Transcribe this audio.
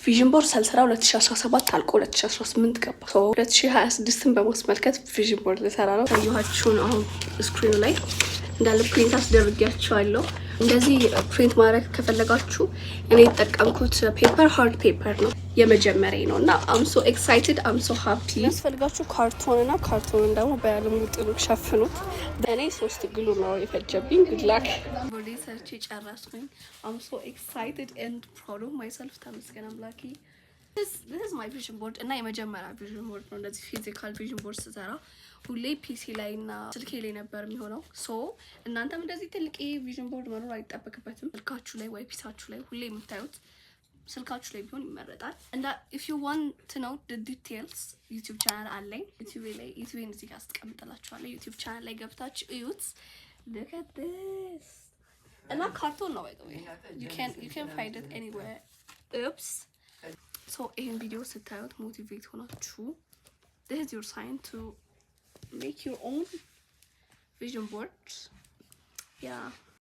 ቪዥን ቦርድ ሳልሰራ 2017 አልቆ 2018 ገባ። 2026ን በማስመልከት ቪዥን ቦርድ ልሰራ ነው። ታየኋችሁን አሁን ስክሪኑ ላይ እንዳለ ፕሪንት አስደርጊያቸዋለሁ። እንደዚህ ፕሪንት ማድረግ ከፈለጋችሁ እኔ የተጠቀምኩት ፔፐር ሃርድ ፔፐር ነው፣ የመጀመሪያ ነው እና አም ሶ ኤክሳይትድ አም ሶ ሃፒ። ያስፈልጋችሁ ካርቶን እና ካርቶንን ደግሞ በአልሙኒየም ሸፍኑት። እኔ 3 ግሉ ነው የፈጀብኝ። ጉድ ላክ። ቦርዴ ሰርቼ ጨረስኩኝ። አም ሶ ኤክሳይትድ ኤንድ ፕራውድ ኦፍ ማይሰልፍ። ተመስገን አምላኬ። this is my vision board እና የመጀመሪያ vision board ነው። እንደዚህ ፊዚካል vision board ስሰራ ሁሌ ፒሲ ላይ እና ስልኬ ላይ ነበር የሚሆነው። ሶ እናንተም እንደዚህ ትልቅ vision board መኖር አይጠበቅበትም። ስልካችሁ ላይ ወይ ፒሳችሁ ላይ ሁሌ የምታዩት ስልካችሁ ላይ ቢሆን ይመረጣል። እና if you want to know the details YouTube ቻናል አለኝ። ዩቲዩብ እዚህ ጋር አስቀምጥላችኋለሁ። ዩቲዩብ ቻናል ላይ ገብታችሁ እዩት። look at this እና ካርቶን ነው ወይ you can find it anywhere. oops so ይሄን ቪዲዮ ስታዩት ሞቲቬት ሆናችሁ this is your sign to make your own vision board. yeah